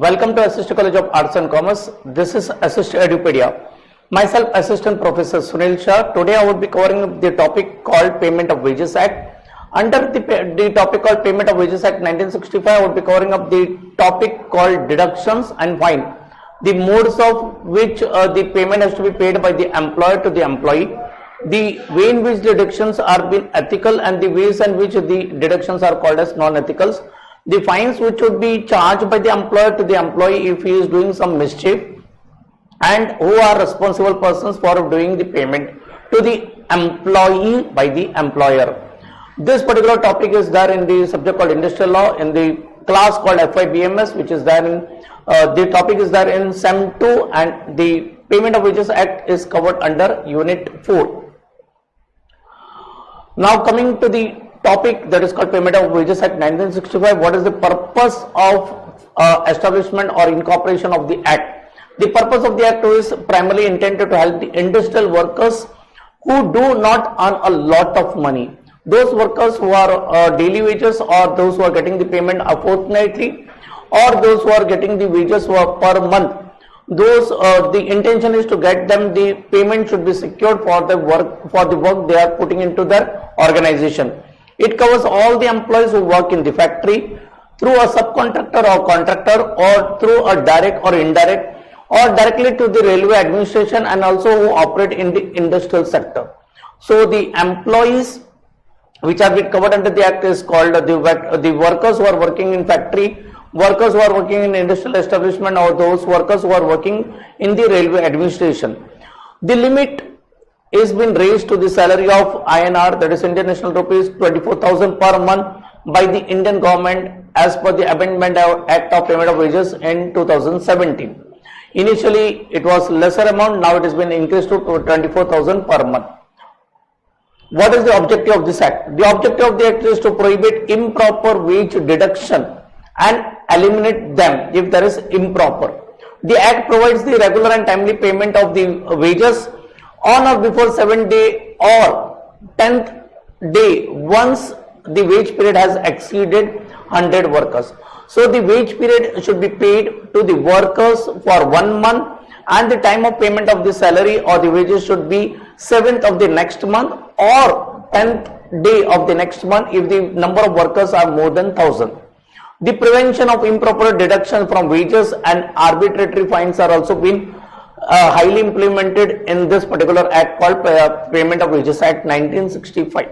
Welcome to Assist College of Arts and Commerce. This is Assist Edupedia. Myself, Assistant Professor Sunil Shah. Today I would be covering the topic called Payment of Wages Act. Under the topic called Payment of Wages Act 1965, I would be covering up the topic called deductions and fine. The modes of which the payment has to be paid by the employer to the employee. The way in which deductions are being ethical and the ways in which the deductions are called as non-ethicals. The fines which would be charged by the employer to the employee if he is doing some mischief, and who are responsible persons for doing the payment to the employee by the employer. This particular topic is there in the subject called industrial law in the class called FIBMS, which is there in the topic is there in SEM 2, and the Payment of Wages Act is covered under Unit 4. Now coming to the topic that is called Payment of Wages Act 1965. What is the purpose of establishment or incorporation of the Act? The purpose of the Act is primarily intended to help the industrial workers who do not earn a lot of money. Those workers who are daily wages, or those who are getting the payment fortnightly, or those who are getting the wages who are per month. Those the intention is to get them the payment should be secured for the work they are putting into their organization. It covers all the employees who work in the factory through a subcontractor or contractor, or through a direct or indirect, or directly to the railway administration, and also who operate in the industrial sector. So the employees which are being covered under the Act is called the workers who are working in factory, workers who are working in industrial establishment, or those workers who are working in the railway administration. The limit is been raised to the salary of INR, that is Indian National Rupees 24,000 per month by the Indian government as per the Amendment Act of Payment of Wages in 2017. Initially it was lesser amount, now it has been increased to 24,000 per month. What is the objective of this Act? The objective of the Act is to prohibit improper wage deduction and eliminate them if there is improper. The Act provides the regular and timely payment of the wages on or before 7th day or 10th day once the wage period has exceeded 100 workers. So the wage period should be paid to the workers for 1 month, and the time of payment of the salary or the wages should be 7th of the next month or 10th day of the next month if the number of workers are more than 1,000. The prevention of improper deduction from wages and arbitrary fines are also being highly implemented in this particular Act called Payment of Wages Act 1965.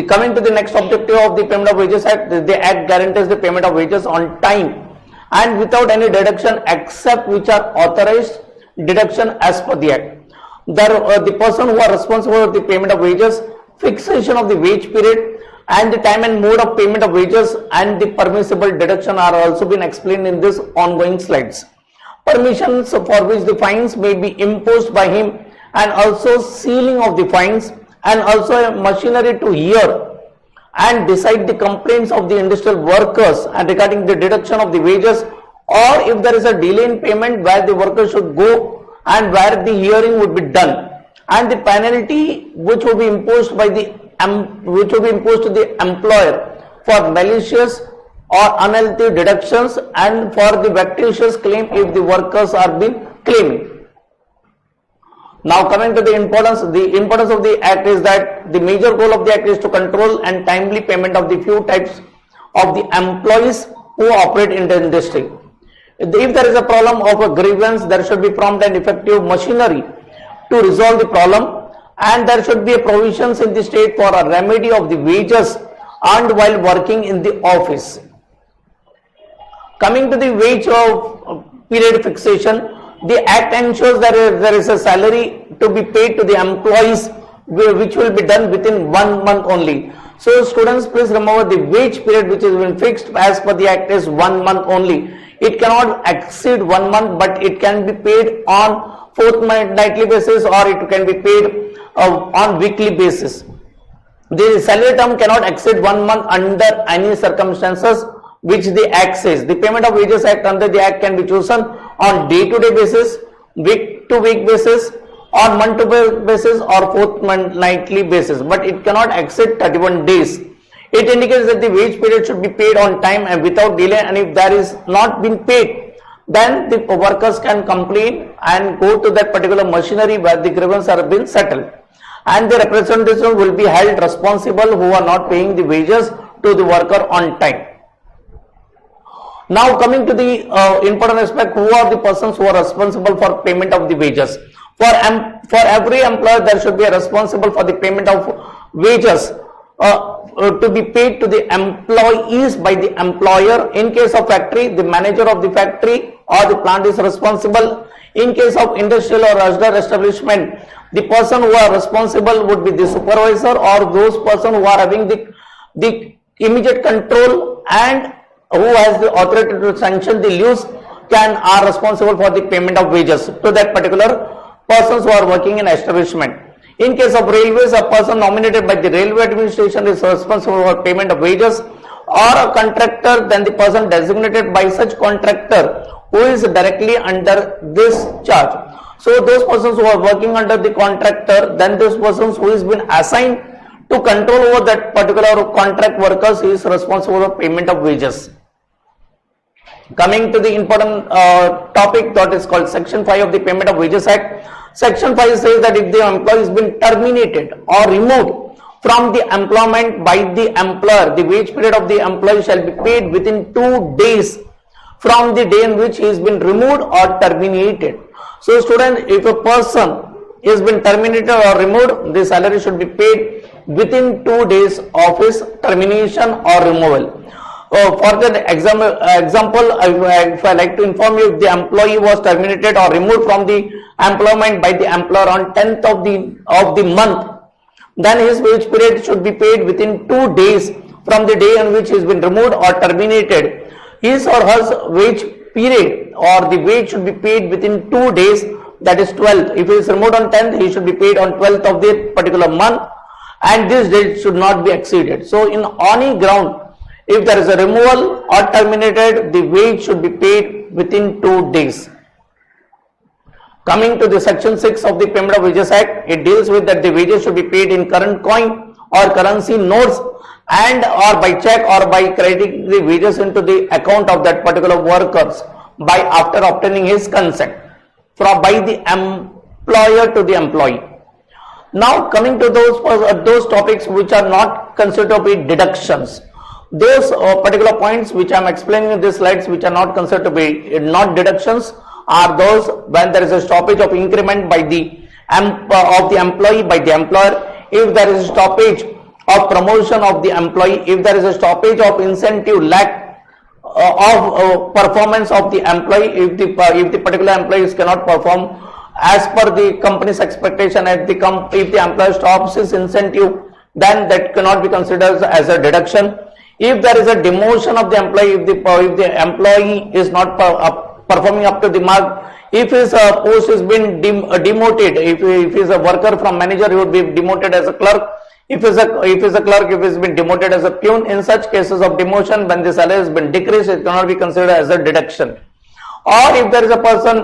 Coming to the next objective of the Payment of Wages Act, the Act guarantees the payment of wages on time and without any deduction except which are authorized deduction as per the Act. The person who are responsible for the payment of wages, fixation of the wage period, and the time and mode of payment of wages and the permissible deduction are also been explained in this ongoing slides. Permissions for which the fines may be imposed by him, and also sealing of the fines, and also a machinery to hear and decide the complaints of the industrial workers and regarding the deduction of the wages, or if there is a delay in payment where the worker should go and where the hearing would be done, and the penalty which will be imposed by the to the employer for malicious or unhealthy deductions and for the vexatious claim if the workers are being claiming. Now coming to the importance of the Act is that the major goal of the Act is to control and timely payment of the few types of the employees who operate in the industry. If there is a problem of a grievance, there should be prompt and effective machinery to resolve the problem, and there should be a provisions in the state for a remedy of the wages earned while working in the office. Coming to the wage of period fixation, the Act ensures that there is a salary to be paid to the employees which will be done within 1 month only. So students, please remember the wage period which has been fixed as per the Act is 1 month only. It cannot exceed 1 month, but it can be paid on fortnightly basis, or it can be paid on weekly basis. The salary term cannot exceed 1 month under any circumstances which the Act says. The Payment of Wages Act under the Act can be chosen on day-to-day basis, week-to-week basis, on month-to-month basis, or fortnightly basis, but it cannot exceed 31 days. It indicates that the wage period should be paid on time and without delay, and if that is not been paid, then the workers can complain and go to that particular machinery where the grievance are been settled, and the representative will be held responsible who are not paying the wages to the worker on time. Now coming to the important aspect, who are the persons who are responsible for payment of the wages? For every employer, there should be a responsible for the payment of wages to be paid to the employees by the employer. In case of factory, the manager of the factory or the plant is responsible. In case of industrial or other establishment, the person who are responsible would be the supervisor or those person who are having the immediate control and who has the authority to sanction the leaves are responsible for the payment of wages to that particular persons who are working in establishment. In case of railways, a person nominated by the railway administration is responsible for payment of wages, or a contractor, then the person designated by such contractor who is directly under this charge. So those persons who are working under the contractor, then those persons who has been assigned to control over that particular contract workers is responsible for payment of wages. Coming to the important topic that is called Section 5 of the Payment of Wages Act. Section 5 says that if the employee has been terminated or removed from the employment by the employer, the wage period of the employee shall be paid within 2 days from the day in which he has been removed or terminated. So student, if a person has been terminated or removed, the salary should be paid within 2 days of his termination or removal. For the example, if I like to inform you, if the employee was terminated or removed from the employment by the employer on 10th of the month, then his wage period should be paid within 2 days from the day on which he has been removed or terminated. His or her wage period or the wage should be paid within 2 days, that is 12th. If he is removed on 10th, he should be paid on 12th of the particular month, and this date should not be exceeded. So in any ground, if there is a removal or terminated, the wage should be paid within 2 days. Coming to the Section 6 of the Payment of Wages Act, it deals with that the wages should be paid in current coin or currency notes and or by check or by crediting the wages into the account of that particular workers by after obtaining his consent by the employer to the employee. Now coming to those topics which are not considered to be deductions. Those particular points which I am explaining in these slides which are not considered to be not deductions are those when there is a stoppage of increment by the employee by the employer, if there is a stoppage of promotion of the employee, if there is a stoppage of incentive lack of performance of the employee, if the particular employee cannot perform as per the company's expectation, if the employer stops his incentive, then that cannot be considered as a deduction. If there is a demotion of the employee, if the employee is not performing up to the mark, if his post has been demoted, if he is a worker from manager, he would be demoted as a clerk. If he is a clerk, if he has been demoted as a peon, in such cases of demotion, when the salary has been decreased, it cannot be considered as a deduction. Or if there is a person,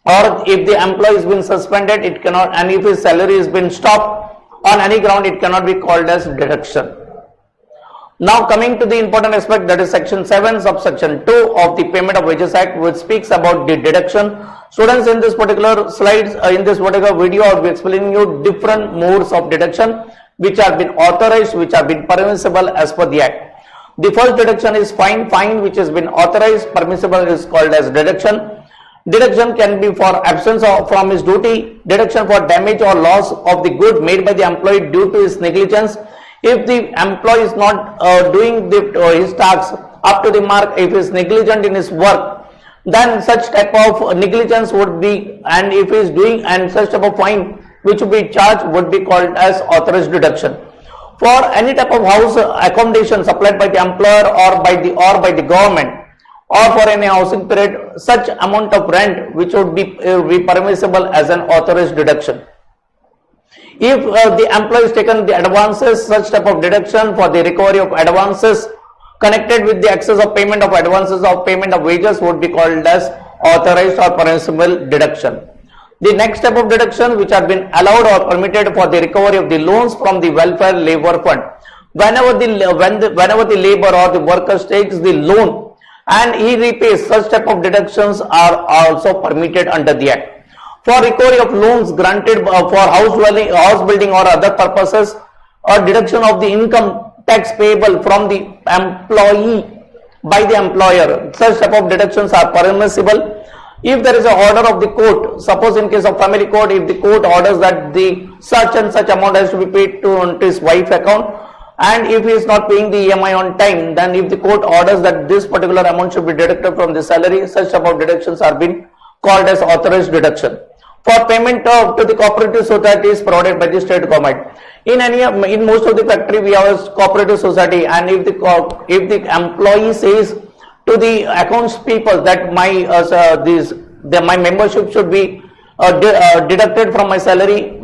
or if the employee has been suspended, it cannot, and if his salary has been stopped on any ground, it cannot be called as deduction. Now coming to the important aspect, that is Section 7 subsection 2 of the Payment of Wages Act, which speaks about the deduction. Students, in this particular slides, in this particular video, I will be explaining you different modes of deduction which have been authorized, which have been permissible as per the Act. The first deduction is fine which has been authorized, permissible is called as deduction. Deduction can be for absence from his duty, deduction for damage or loss of the good made by the employee due to his negligence. If the employee is not doing his tasks up to the mark, if he is negligent in his work, then such type of negligence would be, and if he is doing, and such type of fine which would be charged would be called as authorized deduction. For any type of house accommodation supplied by the employer or by the government, or for any housing period, such amount of rent which would be permissible as an authorized deduction. If the employee has taken the advances, such type of deduction for the recovery of advances connected with the excess of payment of advances of payment of wages would be called as authorized or permissible deduction. The next type of deduction which have been allowed or permitted for the recovery of the loans from the welfare labor fund. whenever the labor or the worker takes the loan and he repays, such type of deductions are also permitted under the act. For recovery of loans granted for house building or other purposes, or deduction of the income tax payable from the employee by the employer, such type of deductions are permissible. If there is an order of the court, suppose in case of family court, if the court orders that the such and such amount has to be paid to his wife account, and if he is not paying the EMI on time, then if the court orders that this particular amount should be deducted from the salary, such type of deductions are being called as authorized deduction. For payment to the cooperative societies provided by the state government. In most of the factory we have a cooperative society, and if the employee says to the accounts people that my membership should be deducted from my salary,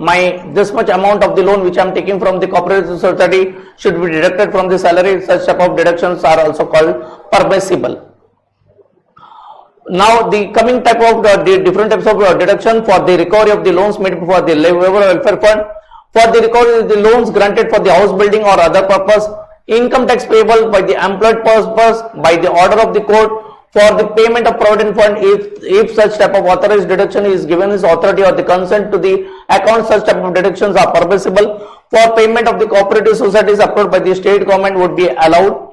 this much amount of the loan which I am taking from the cooperative society should be deducted from the salary, such type of deductions are also called permissible. Now the coming type of the different types of deduction for the recovery of the loans made for the labor welfare fund, for the recovery of the loans granted for the house building or other purpose, income tax payable by the employed purpose by the order of the court, for the payment of provident fund, if such type of authorized deduction is given his authority or the consent to the account, such type of deductions are permissible. For payment of the cooperative societies approved by the state government would be allowed.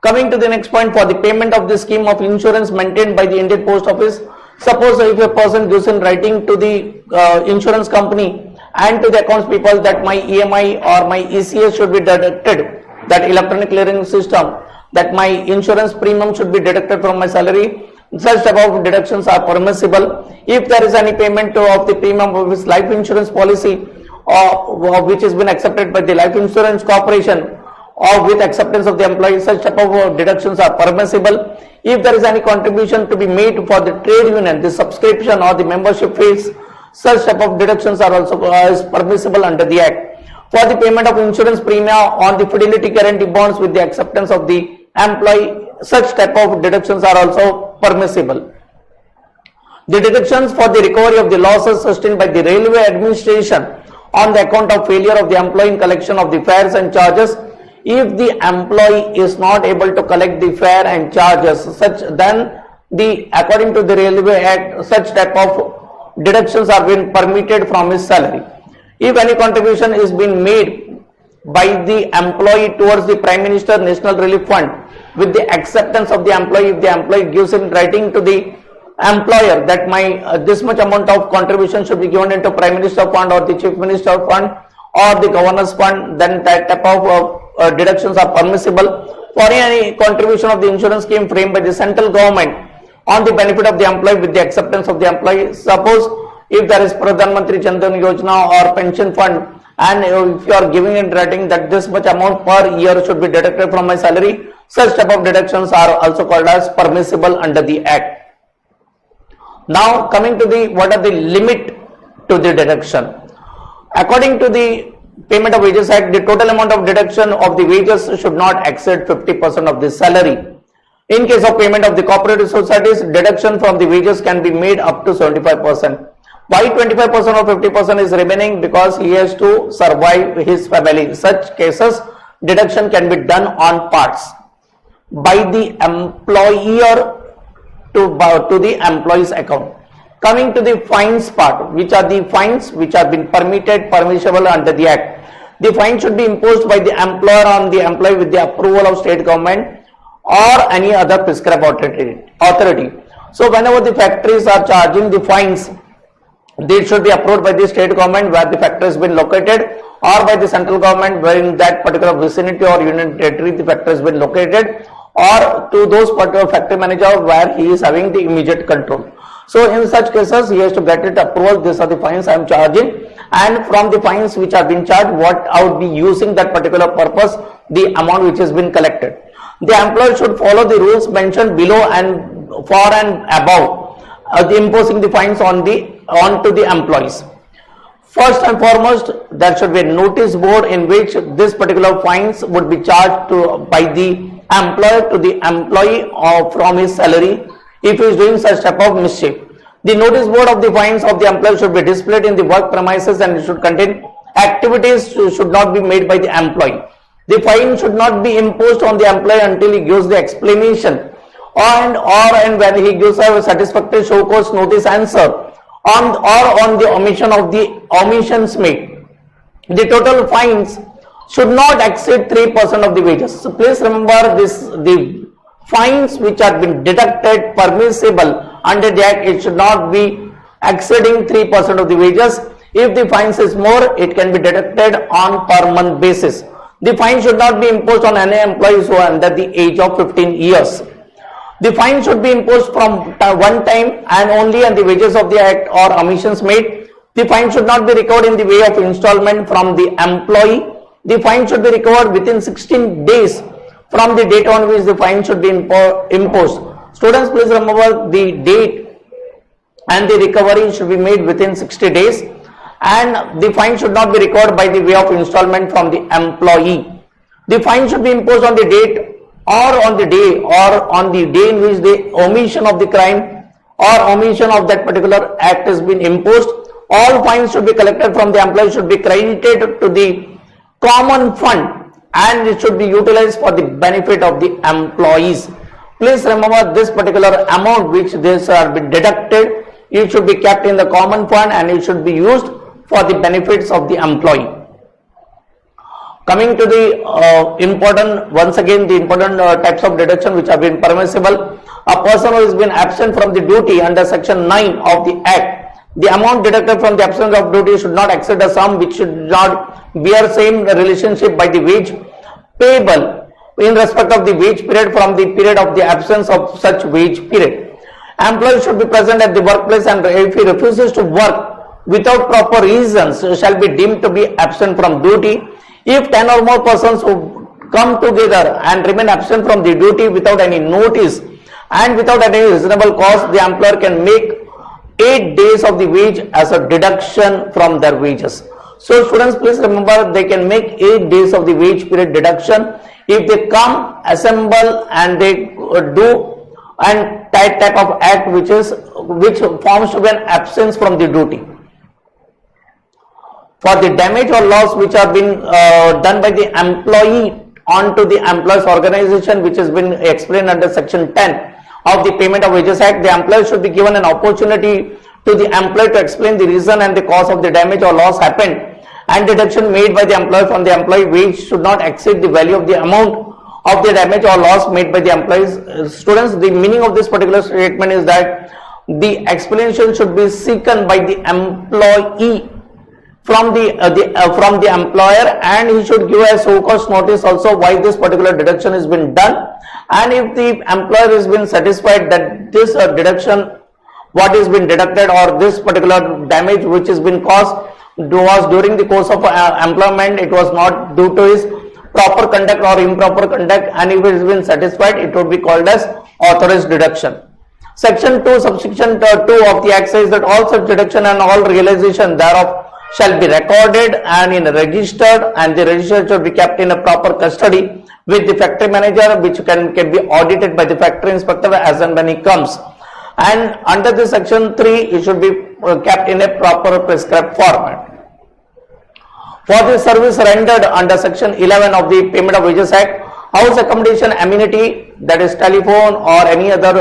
Coming to the next point, for the payment of the scheme of insurance maintained by the Indian Post Office, suppose if a person gives in writing to the insurance company and to the accounts people that my EMI or my ECS should be deducted, that electronic clearing system, that my insurance premium should be deducted from my salary, such type of deductions are permissible. If there is any payment of the premium of his life insurance policy or which has been accepted by the life insurance corporation, or with acceptance of the employee, such type of deductions are permissible. If there is any contribution to be made for the trade union, the subscription or the membership fees, such type of deductions are also permissible under the act. For the payment of insurance premium on the fidelity guarantee bonds with the acceptance of the employee, such type of deductions are also permissible. The deductions for the recovery of the losses sustained by the railway administration on the account of failure of the employee in collection of the fares and charges, if the employee is not able to collect the fare and charges, then according to the Railway Act, such type of deductions are being permitted from his salary. If any contribution is being made by the employee towards the Prime Minister National Relief Fund with the acceptance of the employee, if the employee gives in writing to the employer that this much amount of contribution should be given into Prime Minister Fund or the Chief Minister Fund or the Governor's Fund, then that type of deductions are permissible. For any contribution of the insurance scheme framed by the central government on the benefit of the employee with the acceptance of the employee, suppose if there is Pradhan Mantri Jan Dhan Yojana or pension fund, and if you are giving in writing that this much amount per year should be deducted from my salary, such type of deductions are also called as permissible under the act. Now coming to what are the limit to the deduction. According to the Payment of Wages Act, the total amount of deduction of the wages should not exceed 50% of the salary. In case of payment of the cooperative societies, deduction from the wages can be made up to 75%. Why 25% or 50% is remaining? Because he has to survive his family. In such cases, deduction can be done on parts by the employer to the employee's account. Coming to the fines part, which are the fines which have been permissible under the act. The fine should be imposed by the employer on the employee with the approval of state government or any other prescribed authority. So whenever the factories are charging the fines, they should be approved by the state government where the factory has been located, or by the central government where in that particular vicinity or union territory the factory has been located, or to those particular factory manager where he is having the immediate control. So in such cases, he has to get it approval. These are the fines I am charging, and from the fines which are being charged, what I would be using that particular purpose, the amount which has been collected. The employer should follow the rules mentioned below and for and above, imposing the fines onto the employees. First and foremost, there should be a notice board in which this particular fines would be charged by the employer to the employee from his salary if he is doing such type of mischief. The notice board of the fines of the employer should be displayed in the work premises, and it should contain activities should not be made by the employee. The fine should not be imposed on the employee until he gives the explanation and when he gives a satisfactory show cause notice answer on the omission of the omissions made. The total fines should not exceed 3% of the wages. So please remember this, the fines which are been deducted permissible under the act, it should not be exceeding 3% of the wages. If the fines is more, it can be deducted on per month basis. The fine should not be imposed on any employees who are under the age of 15 years. The fine should be imposed from one time and only on the wages of the act or omissions made. The fine should not be recovered in the way of installment from the employee. The fine should be recovered within 16 days from the date on which the fine should be imposed. Students, please remember the date and the recovery should be made within 60 days, and the fine should not be recovered by the way of installment from the employee. The fine should be imposed on the date or on the day in which the omission of the crime or omission of that particular act has been imposed. All fines should be collected from the employee, should be credited to the common fund, and it should be utilized for the benefit of the employees. Please remember this particular amount which this are been deducted, it should be kept in the common fund and it should be used for the benefits of the employee. Coming to the important types of deduction which have been permissible. A person who has been absent from the duty under section 9 of the act, the amount deducted from the absence of duty should not exceed a sum which should not bear same relationship by the wage payable in respect of the wage period from the period of the absence of such wage period. Employee should be present at the workplace, and if he refuses to work without proper reasons shall be deemed to be absent from duty. If 10 or more persons who come together and remain absent from the duty without any notice and without any reasonable cause, the employer can make 8 days of the wage as a deduction from their wages. So students, please remember they can make 8 days of the wage period deduction if they come, assemble, and they do and type of act which forms to be an absence from the duty. For the damage or loss which are been done by the employee onto the employer's organization, which has been explained under section 10 of the Payment of Wages Act, the employer should be given an opportunity to the employee to explain the reason and the cause of the damage or loss happened, and deduction made by the employer from the employee wage should not exceed the value of the amount of the damage or loss made by the employees. Students, the meaning of this particular statement is that the explanation should be seeken by the employee from the employer, and he should give a show cause notice also why this particular deduction has been done. And if the employer has been satisfied that this deduction what is been deducted or this particular damage which has been caused was during the course of employment, it was not due to his proper conduct or improper conduct, and if it has been satisfied, it would be called as authorized deduction. Section 2 subsection 2 of the act says that all such deduction and all realization thereof shall be recorded and registered, and the register should be kept in a proper custody with the factory manager, which can be audited by the factory inspector as and when he comes. And under the section 3, it should be kept in a proper prescribed format. For the service rendered under section 11 of the Payment of Wages Act, house accommodation amenity, that is telephone or any other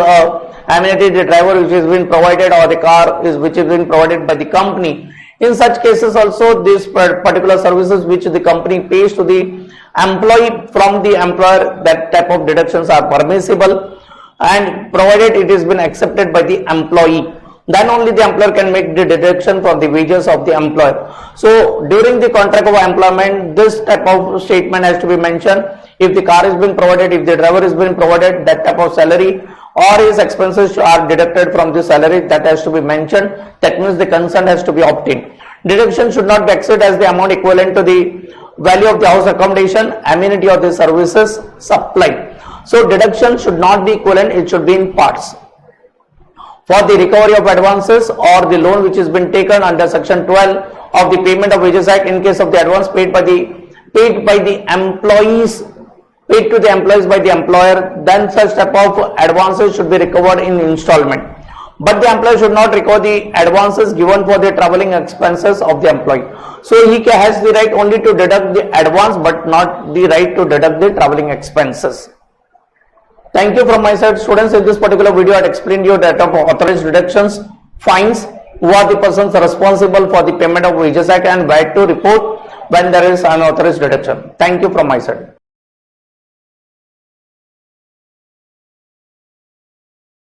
amenity, the driver which has been provided or the car which has been provided by the company. In such cases also, these particular services which the company pays to the employee from the employer, that type of deductions are permissible, and provided it has been accepted by the employee, then only the employer can make the deduction from the wages of the employer. So during the contract of employment, this type of statement has to be mentioned. If the car has been provided, if the driver has been provided, that type of salary or his expenses are deducted from the salary, that has to be mentioned. That means the consent has to be obtained. Deduction should not be exceeded as the amount equivalent to the value of the house accommodation, amenity, or the services supplied. So deduction should not be equivalent, it should be in parts. For the recovery of advances or the loan which has been taken under section 12 of the Payment of Wages Act, in case of the advance paid to the employees by the employer, then such type of advances should be recovered in installment. but the employer should not recover the advances given for the traveling expenses of the employee. So he has the right only to deduct the advance, but not the right to deduct the traveling expenses. Thank you from my side, students. In this particular video, I had explained you that of authorized deductions, fines, who are the persons responsible for the payment of wages act, and where to report when there is unauthorized deduction. Thank you from my side.